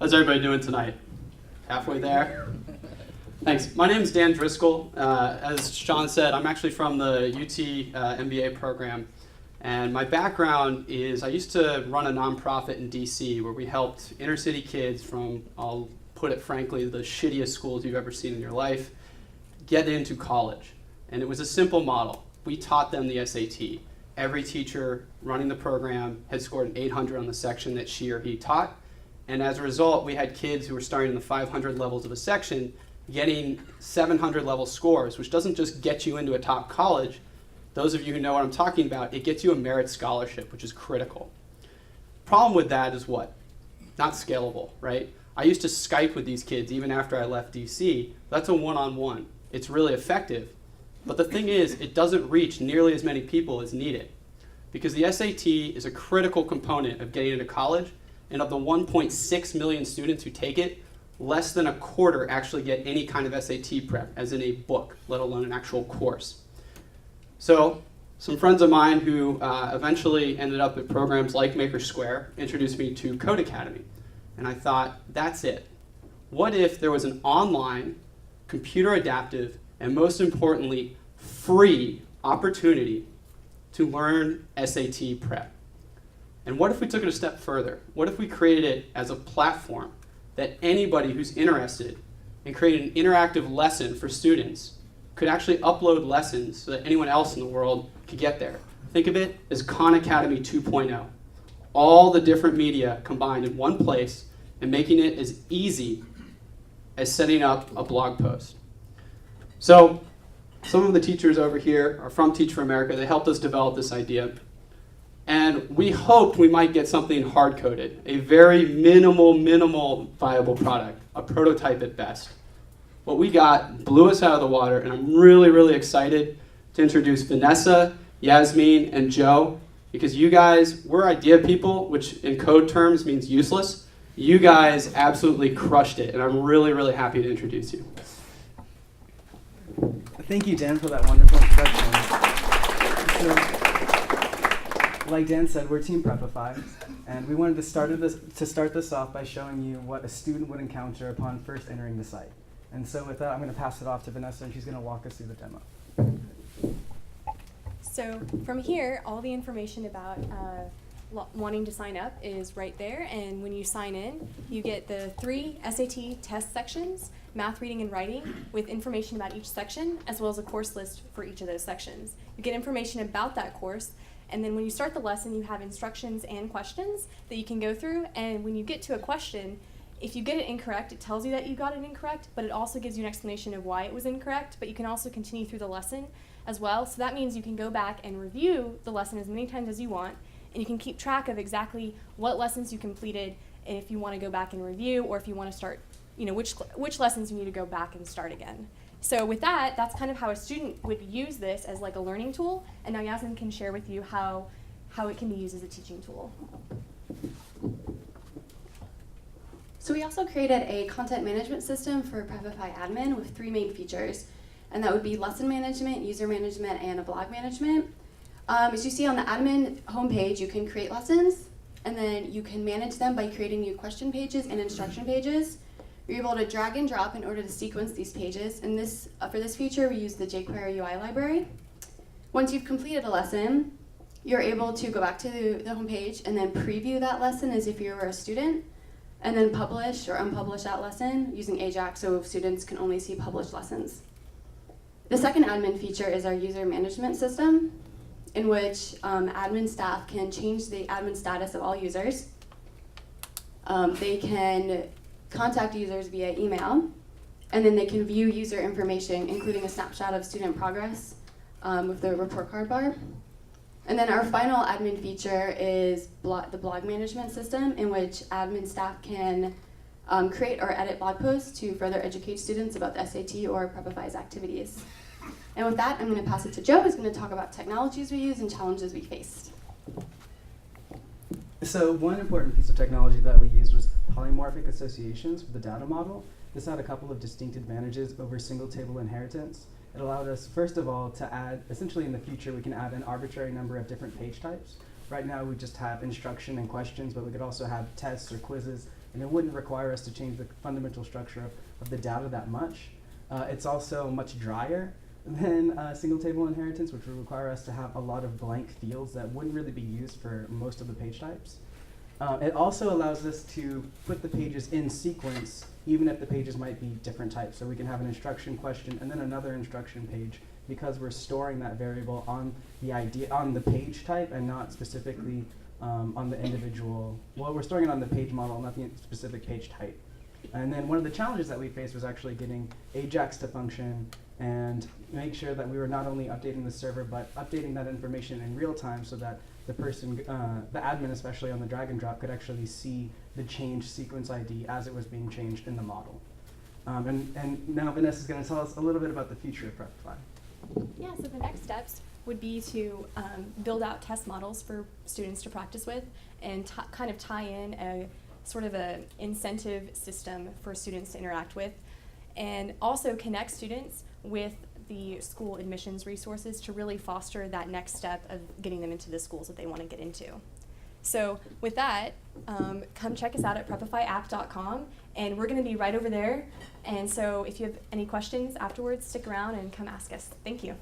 How's everybody doing tonight? Halfway there? Thanks. My name is Dan Driscoll. As Sean said, I'm actually from the UT MBA program. And my background is I used to run a nonprofit in DC where we helped inner city kids from, I'll put it frankly, the shittiest schools you've ever seen in your life, get into college. And it was a simple model. We taught them the SAT. Every teacher running the program had scored an 800 on the section that she or he taught. And as a result, we had kids who were starting in the 500 levels of a section getting 700 level scores, which doesn't just get you into a top college. Those of you who know what I'm talking about, it gets you a merit scholarship, which is critical. Problem with that is what? Not scalable, right? I used to Skype with these kids even after I left DC. That's a one-on-one. It's really effective. But the thing is, it doesn't reach nearly as many people as needed. Because the SAT is a critical component of getting into college, and of the 1.6 million students who take it, less than a quarter actually get any kind of SAT prep, as in a book, let alone an actual course. So some friends of mine who eventually ended up at programs like MakerSquare introduced me to Code Academy. And I thought, that's it. What if there was an online, computer adaptive, and most importantly, free opportunity to learn SAT prep? And what if we took it a step further? What if we created it as a platform that anybody who's interested in creating an interactive lesson for students could actually upload lessons so that anyone else in the world could get there? Think of it as Khan Academy 2.0. All the different media combined in one place and making it as easy as setting up a blog post. So some of the teachers over here are from Teach for America. They helped us develop this idea. And we hoped we might get something hard-coded, a very minimal viable product, a prototype at best. What we got blew us out of the water, and I'm really excited to introduce Vanessa, Yasmin, and Joe, because you guys, we're idea people, which in code terms means useless. You guys absolutely crushed it, and I'm really happy to introduce you. Thank you, Dan, for that wonderful introduction. So, like Dan said, we're Team Prepify, and we wanted to start this off by showing you what a student would encounter upon first entering the site. And so with that, I'm going to pass it off to Vanessa, and she's going to walk us through the demo. So from here, all the information about wanting to sign up is right there. And when you sign in, you get the 3 SAT test sections, math, reading, and writing, with information about each section, as well as a course list for each of those sections. You get information about that course. And then when you start the lesson, you have instructions and questions that you can go through. And when you get to a question, if you get it incorrect, it tells you that you got it incorrect, but it also gives you an explanation of why it was incorrect. But you can also continue through the lesson as well. So that means you can go back and review the lesson as many times as you want, and you can keep track of exactly what lessons you completed, and if you want to go back and review, or if you want to start, which lessons you need to go back and start again. So with that, that's kind of how a student would use this as like a learning tool. And now Yasmin can share with you how it can be used as a teaching tool. So we also created a content management system for Prepify admin with 3 main features, and that would be lesson management, user management, and a blog management. As you see on the admin homepage, you can create lessons, and then you can manage them by creating new question pages and instruction pages. You're able to drag and drop in order to sequence these pages, and for this feature, we use the jQuery UI library. Once you've completed a lesson, you're able to go back to the homepage and then preview that lesson as if you were a student, and then publish or unpublish that lesson using Ajax so students can only see published lessons. The second admin feature is our user management system, in which admin staff can change the admin status of all users. They can contact users via email, and then they can view user information, including a snapshot of student progress with the report card bar. And then our final admin feature is the blog management system, in which admin staff can create or edit blog posts to further educate students about the SAT or Prepify's activities. And with that, I'm going to pass it to Joe, who's going to talk about technologies we use and challenges we faced. So one important piece of technology that we used was polymorphic associations for the data model. This had a couple of distinct advantages over single table inheritance. It allowed us, first of all, to add, essentially in the future, we can add an arbitrary number of different page types. Right now, we just have instruction and questions, but we could also have tests or quizzes and it wouldn't require us to change the fundamental structure of the data that much. It's also much drier than single table inheritance, which would require us to have a lot of blank fields that wouldn't really be used for most of the page types. It also allows us to put the pages in sequence, even if the pages might be different types. So we can have an instruction question and then another instruction page, because we're storing that variable on the page type and not specifically on the individual. Well, we're storing it on the page model, not the specific page type. And then one of the challenges that we faced was actually getting Ajax to function and make sure that we were not only updating the server, but updating that information in real time so that the person, the admin especially on the drag and drop, could actually see the changed sequence ID as it was being changed in the model. And now Vanessa's going to tell us a little bit about the future of Prepify. Yeah, so the next steps would be to build out test models for students to practice with and kind of tie in a sort of an incentive system for students to interact with, and also connect students with the school admissions resources to really foster that next step of getting them into the schools that they want to get into. So with that, come check us out at prepifyapp.com, and we're going to be right over there. And so if you have any questions afterwards, stick around and come ask us. Thank you.